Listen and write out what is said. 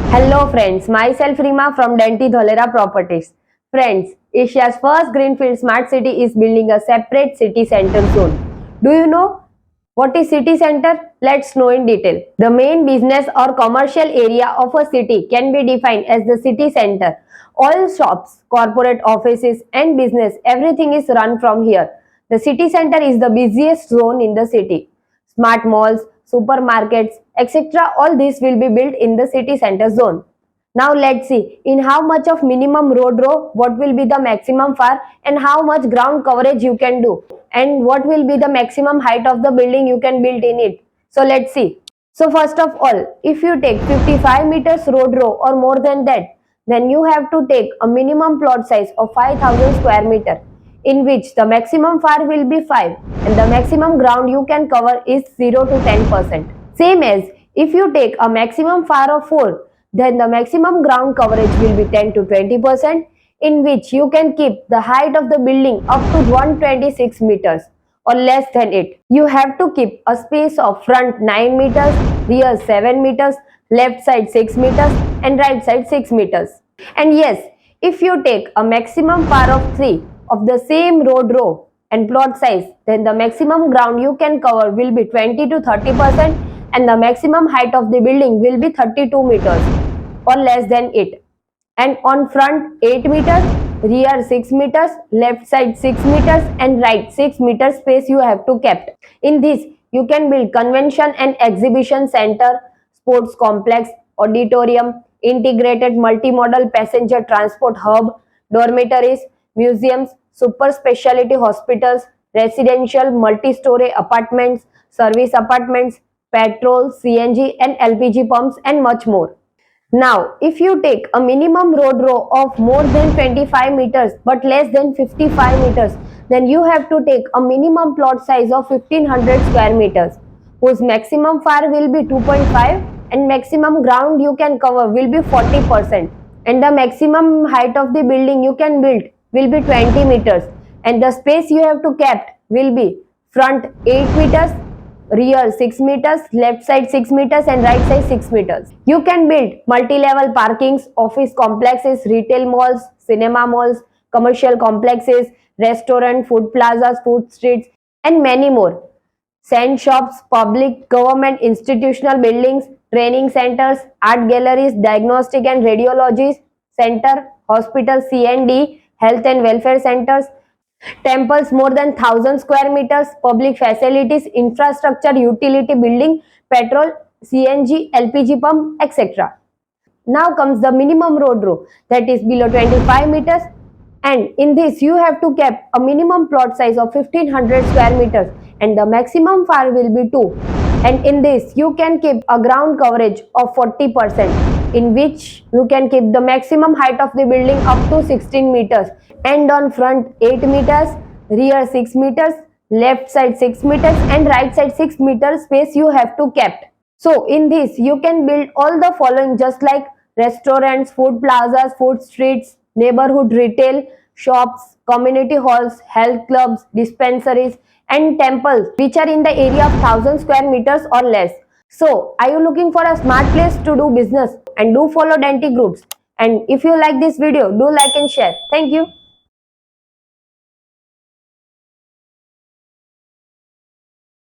Hello friends, myself Rima from Denti Dholera Properties. Friends, Asia's first greenfield smart city is building a separate city center zone. Do you know what is city center? Let's know in detail. The main business or commercial area of a city can be defined as the city center. All shops, corporate offices and business, everything is run from here. The city center is the busiest zone in the city. Smart malls, supermarkets, etc. All this will be built in the city center zone. Now let's see in how much of minimum road row, what will be the maximum FAR and how much ground coverage you can do and what will be the maximum height of the building you can build in it. So let's see. So first of all, if you take 55 meters road row or more than that, then you have to take a minimum plot size of 5000 square meter in which the maximum FAR will be 5 and the maximum ground you can cover is 0 to 10%. Same as if you take a maximum FAR of 4, then the maximum ground coverage will be 10 to 20% in which you can keep the height of the building up to 126 meters or less than it. You have to keep a space of front 9 meters, rear 7 meters, left side 6 meters and right side 6 meters. And yes, if you take a maximum FAR of 3 of the same road row and plot size, then the maximum ground you can cover will be 20 to 30% and the maximum height of the building will be 32 meters or less than it. And on front 8 meters, rear 6 meters, left side 6 meters and right 6 meters space you have to kept. In this, you can build convention and exhibition center, sports complex, auditorium, integrated multimodal passenger transport hub, dormitories, museums, super specialty hospitals, residential multi-story apartments, service apartments, petrol, CNG and LPG pumps and much more. Now, if you take a minimum road row of more than 25 meters but less than 55 meters, then you have to take a minimum plot size of 1500 square meters, whose maximum FAR will be 2.5 and maximum ground you can cover will be 40%. And the maximum height of the building you can build will be 20 meters and the space you have to kept will be front 8 meters, rear 6 meters, left side 6 meters and right side 6 meters. You can build multi-level parkings, office complexes, retail malls, cinema malls, commercial complexes, restaurant, food plazas, food streets and many more. Sand shops, public, government, institutional buildings, training centers, art galleries, diagnostic and radiology center, hospital C&D, health and welfare centers, temples more than 1000 square meters, public facilities, infrastructure, utility building, petrol, CNG, LPG pump, etc. Now comes the minimum road row that is below 25 meters and in this you have to keep a minimum plot size of 1500 square meters and the maximum FAR will be 2 and in this you can keep a ground coverage of 40% in which you can keep the maximum height of the building up to 16 meters and on front 8 meters, rear 6 meters, left side 6 meters and right side 6 meters space you have to keep. So in this you can build all the following just like restaurants, food plazas, food streets, neighborhood retail, shops, community halls, health clubs, dispensaries and temples which are in the area of 1000 square meters or less. So are you looking for a smart place to do business and do follow Denti groups. And if you like this video, do like and share. Thank you.